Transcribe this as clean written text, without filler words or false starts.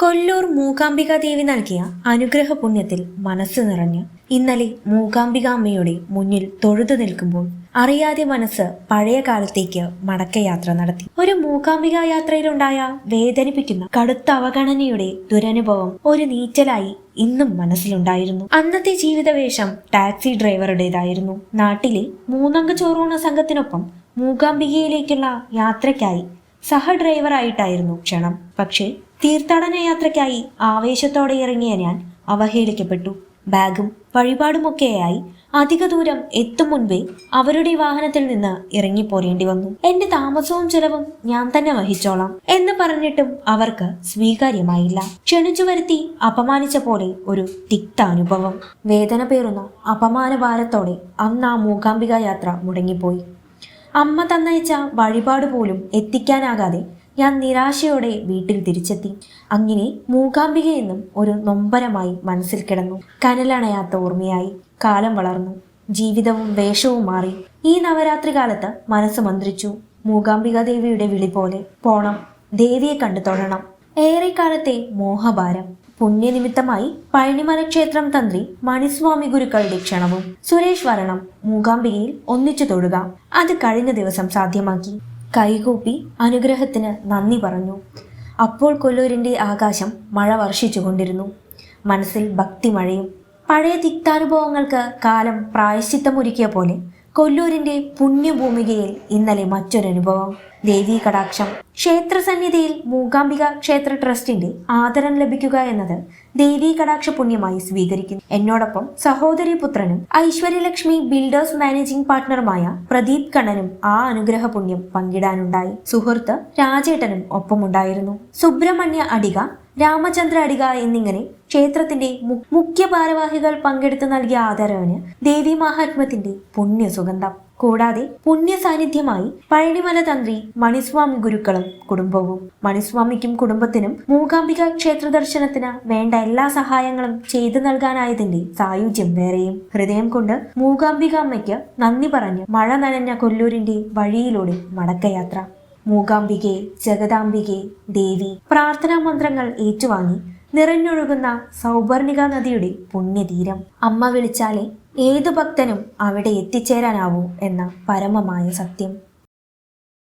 കൊല്ലൂർ മൂകാംബിക ദേവി നൽകിയ അനുഗ്രഹ പുണ്യത്തിൽ മനസ്സ് നിറഞ്ഞ് ഇന്നലെ മൂകാംബിക അമ്മയുടെ മുന്നിൽ തൊഴുതു നിൽക്കുമ്പോൾ അറിയാതെ മനസ്സ് പഴയ കാലത്തേക്ക് മടക്കയാത്ര നടത്തി. ഒരു മൂകാംബിക യാത്രയിലുണ്ടായ വേദനിപ്പിക്കുന്ന കടുത്ത അവഗണനയുടെ ദുരനുഭവം ഒരു നീറ്റലായി ഇന്നും മനസ്സിലുണ്ടായിരുന്നു. അന്നത്തെ ജീവിതവേഷം ടാക്സി ഡ്രൈവറുടേതായിരുന്നു. നാട്ടിലെ മൂന്നംഗ ചോറൂണ സംഘത്തിനൊപ്പം മൂകാംബികയിലേക്കുള്ള യാത്രയ്ക്കായി സഹ ഡ്രൈവറായിട്ടായിരുന്നു ക്ഷണം. പക്ഷേ തീർത്ഥാടന യാത്രയ്ക്കായി ആവേശത്തോടെ ഇറങ്ങിയ ഞാൻ അവഹേളിക്കപ്പെട്ടു. ബാഗും വഴിപാടുമൊക്കെയായി അധിക ദൂരം എത്തും മുൻപേ അവരുടെ വാഹനത്തിൽ നിന്ന് ഇറങ്ങിപ്പോരേണ്ടി വന്നു. എന്റെ താമസവും ചെലവും ഞാൻ തന്നെ വഹിച്ചോളാം എന്ന് പറഞ്ഞിട്ടും അവർക്ക് സ്വീകാര്യമായില്ല. ക്ഷണിച്ചു വരുത്തി അപമാനിച്ച പോലെ ഒരു തിക്ത അനുഭവം. വേദന പേറുന്ന അപമാന ഭാരത്തോടെ അന്ന് ആ മൂകാംബിക യാത്ര മുടങ്ങിപ്പോയി. അമ്മ തന്നയച്ച വഴിപാട് പോലും എത്തിക്കാനാകാതെ ഞാൻ നിരാശയോടെ വീട്ടിൽ തിരിച്ചെത്തി. അങ്ങനെ മൂകാംബികയെന്നും ഒരു നൊമ്പരമായി മനസ്സിൽ കിടന്നു. കനലണയാത്ത ഓർമ്മയായി. കാലം വളർന്നു, ജീവിതവും വേഷവും മാറി. ഈ നവരാത്രി കാലത്ത് മനസ്സ് മന്ത്രിച്ചു. മൂകാംബിക ദേവിയുടെ വിളി പോലെ പോണം, ദേവിയെ കണ്ടു തൊഴണം. ഏറെക്കാലത്തെ മോഹഭാരം. പുണ്യനിമിത്തമായി പഴനിമല ക്ഷേത്രം തന്ത്രി മണിസ്വാമി ഗുരുക്കളുടെ ക്ഷണവും സുരേഷ് വരണം, മൂകാംബികയിൽ ഒന്നിച്ചു തൊഴുക. അത് കഴിഞ്ഞ ദിവസം സാധ്യമാക്കി. കൈകൂപ്പി അനുഗ്രഹത്തിന് നന്ദി പറഞ്ഞു. അപ്പോൾ കൊല്ലൂരിൻ്റെ ആകാശം മഴ വർഷിച്ചുകൊണ്ടിരുന്നു. മനസ്സിൽ ഭക്തിമഴയും. പഴയ തിക്താനുഭവങ്ങൾക്ക് കാലം പ്രായശ്ചിത്തമൊരുക്കിയ പോലെ കൊല്ലൂരിൻ്റെ പുണ്യഭൂമികയിൽ ഇന്നലെ മറ്റൊരനുഭവം. ദേവീ കടാക്ഷം. ക്ഷേത്രസന്നിധിയിൽ മൂകാംബിക ക്ഷേത്ര ട്രസ്റ്റിന്റെ ആദരം ലഭിക്കുക എന്നത് ദേവീ കടാക്ഷ പുണ്യമായി സ്വീകരിക്കുന്നു. എന്നോടൊപ്പം സഹോദരി പുത്രനും ഐശ്വര്യലക്ഷ്മി ബിൽഡേഴ്സ് മാനേജിംഗ് പാർട്ട്ണറുമായ പ്രദീപ് കണ്ണനും ആ അനുഗ്രഹ പുണ്യം പങ്കിടാനുണ്ടായി. സുഹൃത്ത് രാജേട്ടനും ഒപ്പമുണ്ടായിരുന്നു. സുബ്രഹ്മണ്യ അടിക, രാമചന്ദ്ര അടിക എന്നിങ്ങനെ ക്ഷേത്രത്തിന്റെ മുഖ്യ ഭാരവാഹികൾ പങ്കെടുത്ത് നൽകിയ ആദരവിന് ദേവി മഹാത്മ്യത്തിന്റെ പുണ്യസുഗന്ധം. കൂടാതെ പുണ്യ സാന്നിധ്യമായി പഴനിമല തന്ത്രി മണിസ്വാമി ഗുരുക്കളും കുടുംബവും. മണിസ്വാമിക്കും കുടുംബത്തിനും മൂകാംബിക ക്ഷേത്ര ദർശനത്തിന് വേണ്ട എല്ലാ സഹായങ്ങളും ചെയ്തു നൽകാനായതിന്റെ സായുജ്യം വേറെയും. ഹൃദയം കൊണ്ട് മൂകാംബിക അമ്മയ്ക്ക് നന്ദി പറഞ്ഞ് മഴ നനഞ്ഞ കൊല്ലൂരിന്റെ വഴിയിലൂടെ മടക്കയാത്ര. മൂകാംബികെ, ജഗദാംബികെ, ദേവി പ്രാർത്ഥനാ മന്ത്രങ്ങൾ ഏറ്റുവാങ്ങി നിറഞ്ഞൊഴുകുന്ന സൗവർണിക നദിയുടെ പുണ്യതീരം. അമ്മ വിളിച്ചാലേ ഏതു ഭക്തനും അവിടെ എത്തിച്ചേരാനാവൂ എന്ന പരമമായ സത്യം.